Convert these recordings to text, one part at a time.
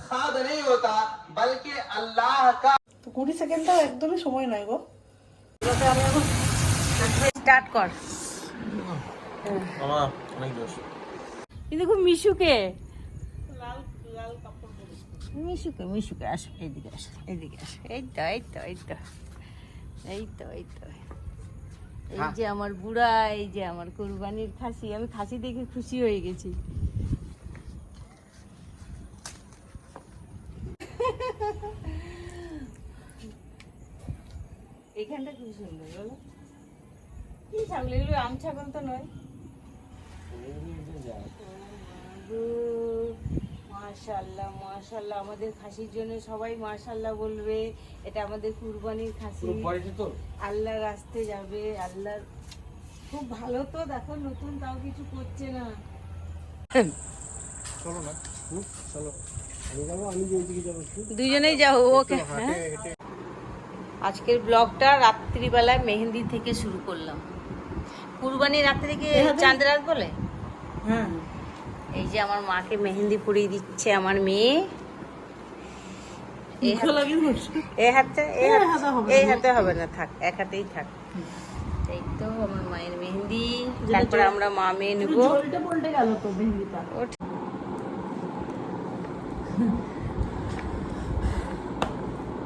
खाद नहीं होता बल्कि अल्लाह का। তো 20 সেকেন্ডটাও একদমই সময় নয় গো। এটাতে আমি এখন স্টার্ট কর। মামা অনেক জোশ। কিন্তু খুব মিশুকে লাল লাল কাপড় পরে। মিশুকে আসো, এইদিকে আসো, এইদিকে আসো। এই তো এই তো এই তো এই তো এই তো এই যে আমার বুড়া, এই যে আমার কুরবানির খাসি। আমি খাসি দেখে খুশি হয়ে গেছি। এইখানটা খুব সুন্দর বলো। কি ছাগল এগুলো? আম ছাগল তো নয়। মাশাআল্লাহ মাশাআল্লাহ, আমাদের খাসির জন্য সবাই মাশাআল্লাহ বলবে। এটা আমাদের কুরবানির খাসি, আল্লাহর রাস্তে যাবে। আল্লাহ খুব ভালো তো, দেখো নতুন, তাও কিছু করছে না। চলো না, চলো আমি যাবো, আমি যেদিকে যাবো দুজনেই যাও। ওকে, হ্যাঁ। আজকের ব্লগটা রাত্রিবেলায় মেহেন্দি থেকে শুরু করলাম। কুরবানির রাত্রে থেকে চাঁদ রাত বলে। হ্যাঁ, এই যে আমার মাকে মেহেন্দি পরিয়ে দিচ্ছে আমার মেয়ে। এই হাতে এই হাতে হবে না, থাক, এক হাতেই থাক। এই তো আমার মায়ের মেহেন্দি। তারপরে আমরা মা মেয়ে নেবো। ঝোলটা পল্টে গেল তো মেহেন্দিটা।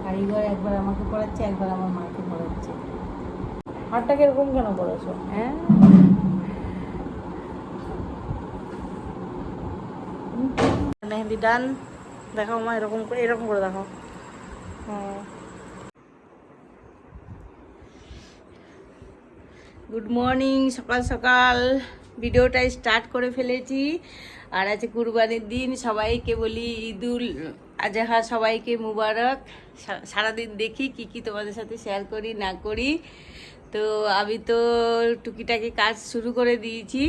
কারিগর একবার আমাকে পড়াচ্ছে, একবার আমার মাকে পড়াচ্ছে। হাতটাকে এরকম কেন করেছো? হ্যাঁ, মেহেন্দি ডান। দেখাও মা, এরকম করে দেখাও। Good morning. সকাল সকাল ভিডিওটা স্টার্ট করে ফেলেছি। আর আছে কুরবানির দিন, সবাইকে বলি ঈদুল আজহা, সবাইকে মুবারক। সারাদিন দেখি কি কি তোমাদের সাথে শেয়ার করি না করি। তো আমি তো টুকিটাকি কাজ শুরু করে দিয়েছি।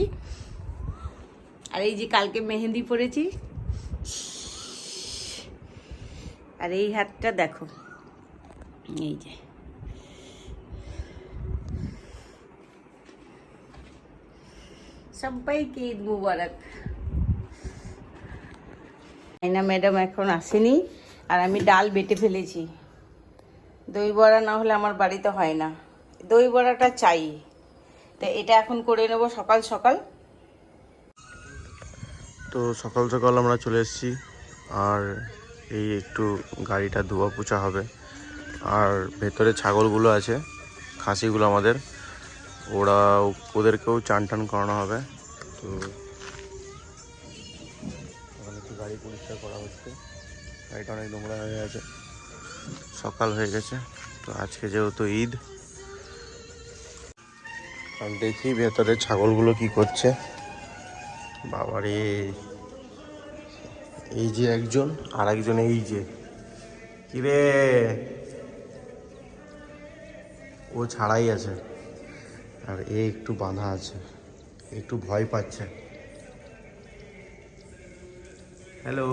আর এই যে কালকে মেহেন্দি পরেছি। আর এই হাতটা দেখো, এই যে সবাইকে ঈদ মুবারক। আয়না ম্যাডাম এখন আসেনি, আর আমি ডাল বেটে ফেলেছি। দই বড়া না হলে আমার বাড়িতে হয় না, দই বড়াটা চাই। তো এটা এখন করে নেব সকাল সকাল। তো সকাল সকাল আমরা চলে এসেছি, আর এই একটু গাড়িটা ধোয়া পোছা হবে। আর ভেতরে ছাগলগুলো আছে, খাসিগুলো আমাদের, ওদেরকেও চান টান করানো হবে। তো ওখানে একটু গাড়ি পরিষ্কার করা হচ্ছে, গাড়িটা অনেক নোংরা হয়ে গেছে, সকাল হয়ে গেছে। তো আজকে যেহেতু ঈদ, আমি দেখি ভেতরে ছাগলগুলো কি করছে। বাবারে, এই যে একজন, আর একজন এই যে, কিরে ও ছাড়াই আছে, আর এ একটু বাঁধা আছে, একটু ভয় পাচ্ছে। হ্যালো,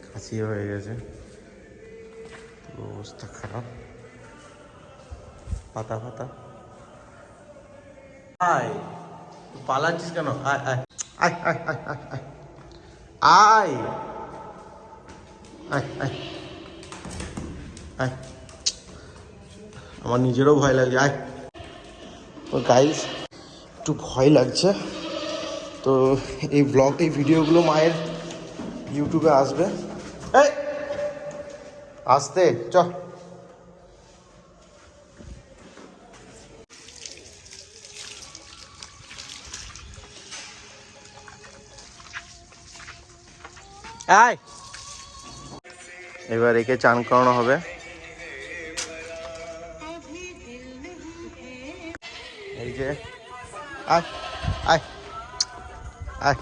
খাসি হয়ে গেছে, অবস্থা খারাপ, পাতা পাতা। আয়, পালাচ্ছিস কেন? আয় আয় আয় আয় আয় আয় আয় আয় আয় আয়। আমার নিজেরও ভয় লাগছে। আয়। তো গাইস, একটু ভয় লাগছে। তো এই ভিডিওগুলো মায়ের ইউটিউবে আসবে। এই আসতে চ। আয়, এবার একে চান করানো হবে। এই যে, আয় আয় আয়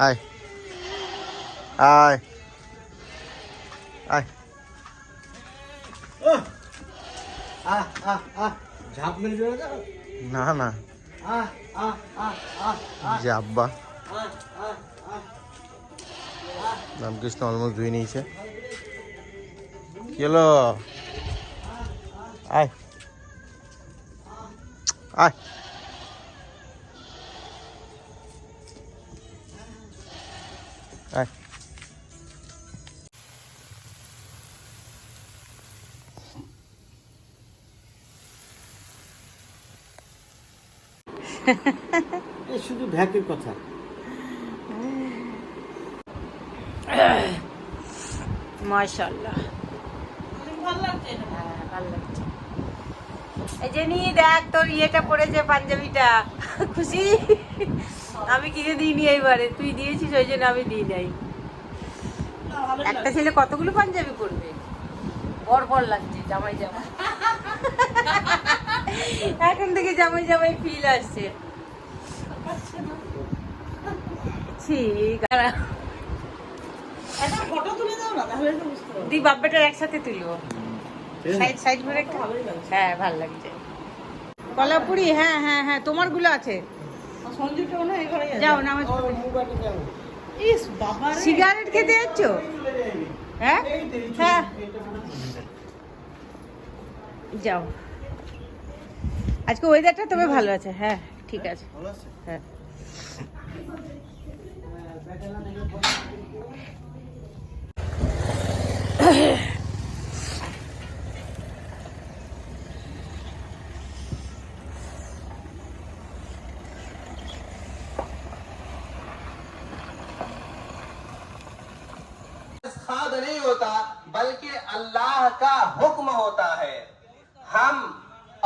আয় আয় আয়। ঝাঁপ মেরে যাবে না। না না, যে আব্বা রামকৃষ্ণ অলমোস্ট ধুয়ে নিয়েছে। কি হলো? আয় আয় আয়। এই শুধু ভ্যাকের কথা। মাশাআল্লাহ ভালো লাগছে। এই যে নি দেখ তোর ইয়েটা পড়েছে পাঞ্জাবিটা, খুশি? আমি কিনে দিইনি এইবারে, তুই দিয়েছিস ওই জন্য আমি দিই নাই। একটা ছেলে কতগুলো পাঞ্জাবি পরবে, বর লাগছে জামাই জামাই। এখন থেকে জামাই জামাই ফিল আসছে। ঠিক দি বাপ বেটার একসাথে তুলবো, সাইড সাইড করে একটা। হ্যাঁ ভালো লাগছে। কলাপুরি, হ্যাঁ হ্যাঁ হ্যাঁ তোমার গুলো আছে। যাও নামাজ পড়ো। সিগারেট খেতে যাচ্ছ? হ্যাঁ হ্যাঁ যাও। আজকে ওয়েদারটা তবে ভালো আছে। হ্যাঁ ঠিক আছে। হ্যাঁ खाद नहीं होता बल्कि अल्लाह का हुक्म होता है। हम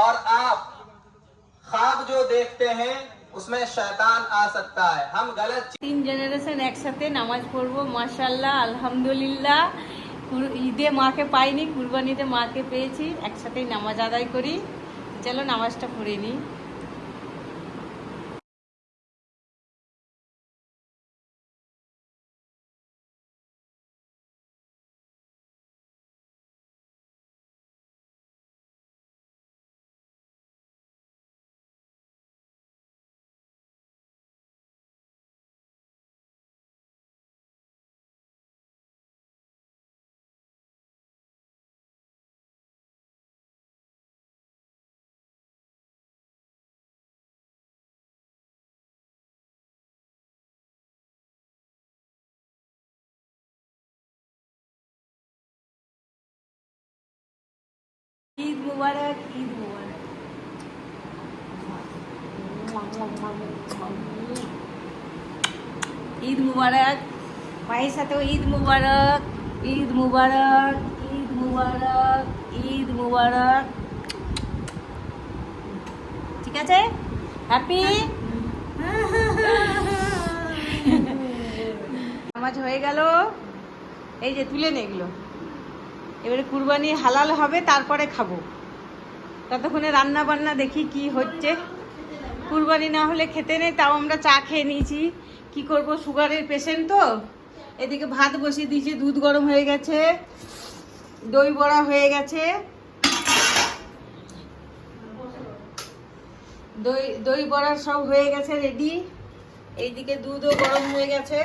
और आप ख्वाब जो देखते हैं उसमें शैतान आ सकता है। हम गलत 3 জেনারেশন একসাথে নামাজ পড়বো মাশাআল্লাহ আলহামদুলিল্লাহ। ঈদে মাকে পাইনি, কুরবানিতে মাকে পেয়েছি, একসাথেই নামাজ আদায় করি। চলো নামাজটা পড়ে নিই। ঈদ মুবারক, ঈদ মুবারক। ঈদ মুবারক, মায়ের সাথেও ঈদ মুবারক, ঈদ মুবারক, ঈদ মুবারক, ঈদ মুবারক। ঠিক আছে, হ্যাপি। নামাজ হয়ে গেল, এই যে তুলে নে এগুলো। এবারে কুরবানি হালাল হবে, তারপরে খাবো। ততক্ষণে রান্না বান্না দেখি কি হচ্ছে। কুরবানি না হলে খেতে নেই, তাও আমরা চা খেয়ে নিয়েছি। কি করব, সুগারের পেশেন্ট তো। এদিকে ভাত বসিয়ে দিয়েছি, দুধ গরম হয়ে গেছে, দই বড়া হয়ে গেছে, দই বড়া সব হয়ে গেছে রেডি। এইদিকে দুধও গরম হয়ে গেছে,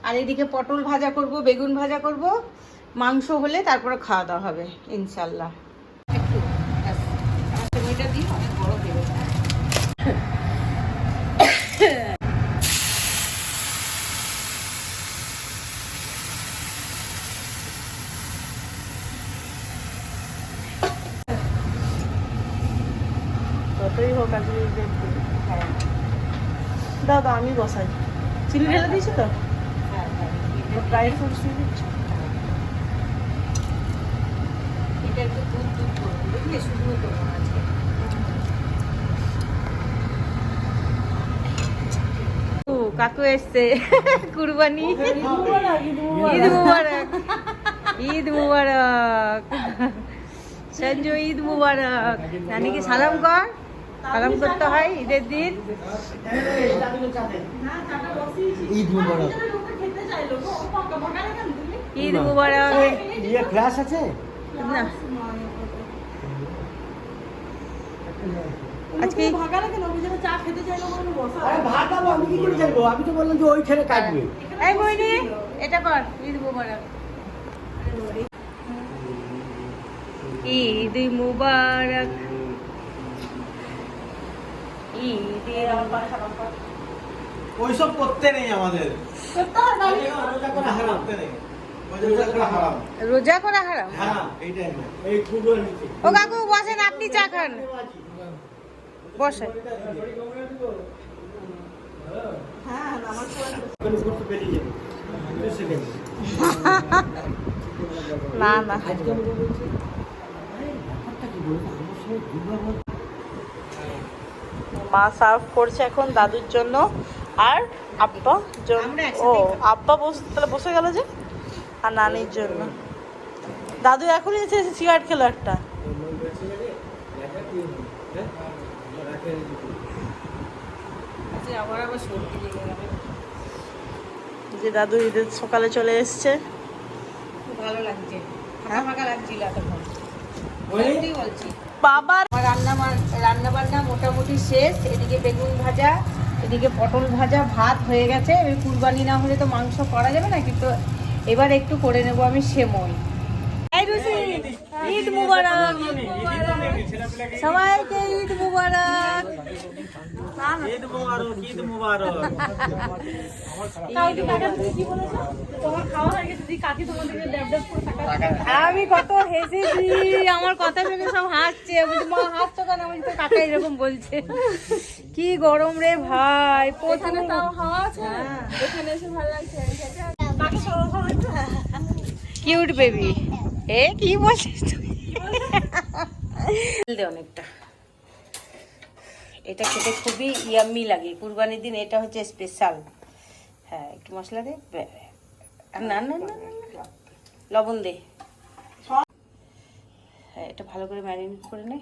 আর এইদিকে পটল ভাজা করব, বেগুন ভাজা করব। মাংস হলে তারপরে খাওয়া দাওয়া হবে ইনশাল্লাহ। একটু সময়টা দিই, অনেক বড় দেবে। যতই হোক আজকে দাদা আমি বসাই। চিনি ঢেলে দিয়েছি তো, ড্রাই ফ্রুটস দিয়ে দিচ্ছি। এটা একটু দুধ দুধ করবো, বুঝলি, শুধু করবো আজকে। ও কাকু এসছে, কুরবানি। ঈদ মুবারক, ঈদ মুবারক সঞ্জু, ঈদ মুবারক। নানিকে সালাম কর, সালাম করতে হয় ঈদের দিন। ঈদ মুবারক। ঈদ মুবারক। ইয়ে ক্লাস আছে না আজকে আরে ভাত খাবো, আমি কি করে চাইবো? আমি তো বললাম যে ওইখানে কাটবে। এই বইনি এটা কর, ঈদ মুবারক। ঈদ মুবারক, ঈদ ওইসব করতে নেই আমাদের। করতে নেই। রোজা করা হারাম? হ্যাঁ, এই টাইমে এই কুরবানিতে। ও কাকু বসেন, আপনি চা খান, বসেন। না না, মা সার্ভ করছে এখন দাদুর জন্য আর আব্বা জন্য। ও আব্বা তাহলে বসে গেল যে, আর নানির জন্য। দাদু এখনই এসে সিগারেট খেলো একটা। যে দাদু ঈদের সকালে চলে এসছে, ভালো লাগছে, ফাঁকা লাগছিল এতক্ষণ। বলছি বাবার রান্না বান্না মোটামুটি শেষ। এদিকে বেগুন ভাজা, এদিকে পটল ভাজা, ভাত হয়ে গেছে। এবার কুরবানি না হলে তো মাংস করা যাবে না, কিন্তু এবার একটু করে নেব আমি সেমই। ঈদ মুবারক, সবাইকে ঈদ মুবারক। ঈদ মুবারক, ঈদ মুবারক। আমি কত হেসেছি, আমার কথা শুনে সব হাসছে। মা হাসছো কেন? আমি তো কাকা এরকম বলছে। কি গরম রে ভাই, প্রথমে তাও হাওয়া আছে, এখানে এসে ভালো লাগছে। কিউট বেবি, এ কি বলছিস তুই? অনেকটা এটা খেতে খুবই ইয়াম্মি লাগে। কুরবানির দিন এটা হচ্ছে স্পেশাল। হ্যাঁ, একটু মশলা দে। না না না, লবণ দে। হ্যাঁ, এটা ভালো করে ম্যারিনেট করে নে।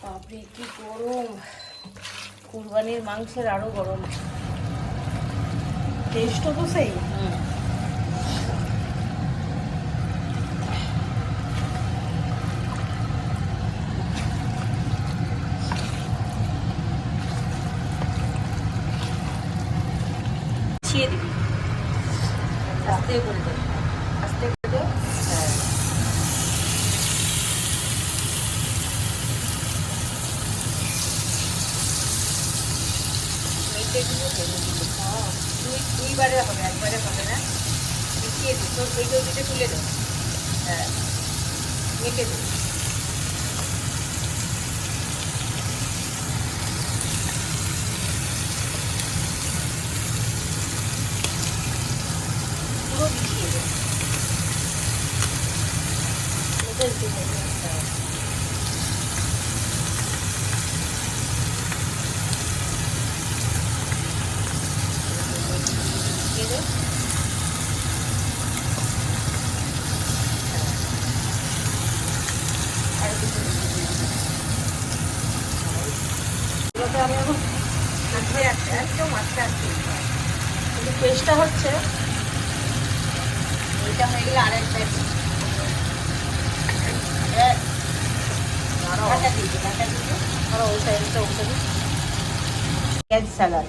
বাপরে কি গরম! কুরবানির মাংসের আরো গরম। টেস্টও তো সেই। ছিয়ে দিবি, আস্তে করে দে, আস্তে করে দে। হ্যাঁ, দুইবারে হবে, একবারে হবে না। মিশিয়ে দিই, তোর ওই জলদিটা তুলে দে। হ্যাঁ, মেখে দে। পুরো মিশিয়ে দে। পেস্টটা হচ্ছে এটা হয়ে গেলে আরেকটা ওই সাইডটা ওকে পেঁয়াজ স্যালাড।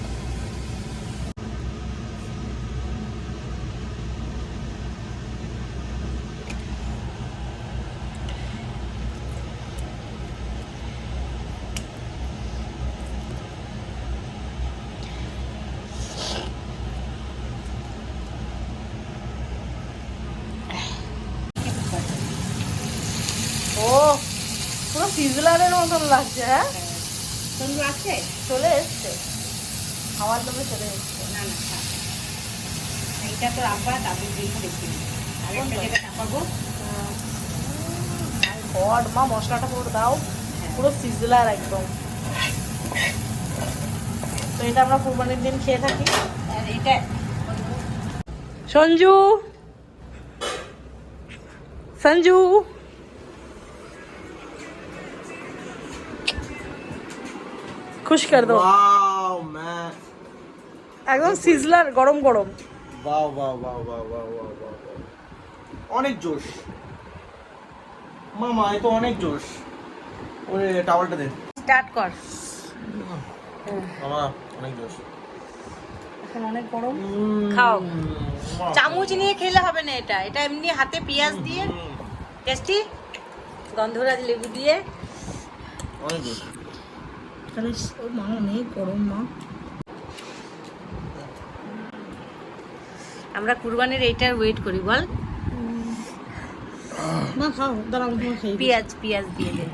ও পুরো সিজলারের মতন লাগছে। হ্যাঁ, সন্ধু আছে, চলে এসছে, খাওয়ার লোভে চলে এসছে। না না থাক। এইটা তো রাখবা, তারপর দিয়ে দেখি আরেকটা যেটা চাপাবো। গড, মা মশলাটা পুরো দাও, পুরো সিজলার একদম। তো এটা আমরা কুরবানির দিন খেয়ে থাকি। আর এটা সঞ্জু, সঞ্জু খুশ কর দো। ওয়াও ম্যান, একদম সিজলার, গরম গরম। Wow wow wow wow wow wow wow. অনেক জোশ মামা, এ তো অনেক জোশ। ওরে টাওয়ালটা দে স্টার্ট কর। মামা, অনেক জোশ। এখন অনেক গরম, খাও। চামচ নিয়ে খেলে হবে না, এটা এটা এমনি হাতে পেঁয়াজ দিয়ে টেস্টি, গন্ধরাজ লেবু দিয়ে। অনেক জোশ। তাহলে ও মা অনেক গরম মা। আমরা কুরবানির এইটার ওয়েট করি বল। মা খাও, দাঁড়াও আমি তোমার খেয়ে দিই। পেঁয়াজ পেঁয়াজ দিয়ে দে।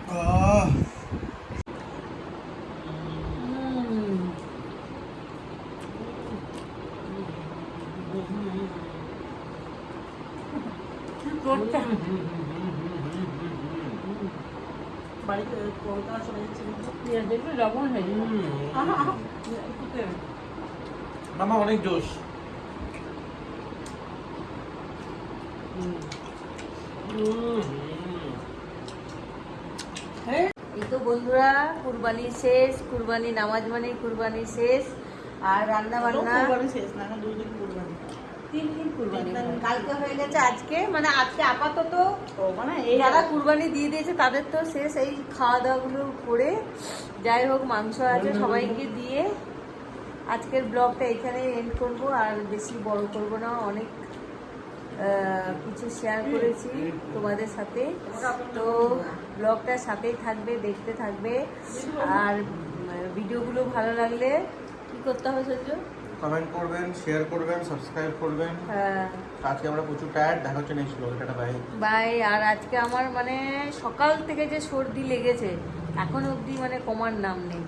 বাড়িতে কলকাতা চলে যাচ্ছে কিন্তু। পেঁয়াজ দেখবি লবণ হয়ে যাবে। মামা অনেক জোশ। এই তো বন্ধুরা কুরবানি শেষ, কুরবানি নামাজ মানে কুরবানি শেষ, আর রান্না বান্না কুরবানি শেষ না, এখন 2 দিন কুরবানি। 3 দিন কুরবানি, কালকে হয়ে গেছে, আজকে মানে আজকে আপাতত ও মানে এই যারা কুরবানি দিয়ে দিয়েছে তাদের তো শেষ। এই খাওয়া দাওয়াগুলো করে যাই হোক মাংস আছে সবাইকে দিয়ে আজকের ব্লগটা এখানে এন্ড করব, আর বেশি বড় করব না। অনেক কিছু শেয়ার করেছি তোমাদের সাথে, তো ব্লগটার সাথেই থাকবে, দেখতে থাকবে। আর ভিডিওগুলো ভালো লাগলে কি করতে হবে সহ্য? কমেন্ট করবেন, শেয়ার করবেন, সাবস্ক্রাইব করবেন। হ্যাঁ আজকে আমরা প্রচুর টায়ার্ড, দেখা হচ্ছে নেক্সট ব্লগে। Tata bye bye. আর আজকে আমার মানে সকাল থেকে যে সর্দি লেগেছে এখন অবধি মানে কমার নাম নেই।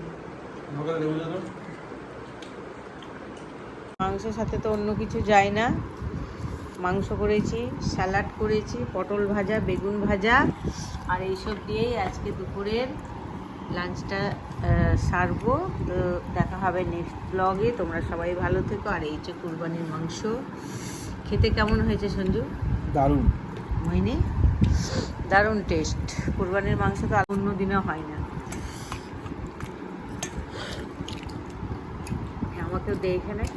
মাংসের সাথে তো অন্য কিছু যায় না। মাংস করেছি, স্যালাড করেছি, পটল ভাজা, বেগুন ভাজা, আর এইসব দিয়েই আজকে দুপুরের লাঞ্চটা সারবো। তো দেখা হবে নেক্সট ব্লগে। তোমরা সবাই ভালো থেকো। আর এই যে কুরবানির মাংস খেতে কেমন হয়েছে সঞ্জু? দারুণ। হয়নি? দারুণ টেস্ট। কুরবানির মাংস তো অন্য দিনে হয় না। আমাকেও দেখে নেয়।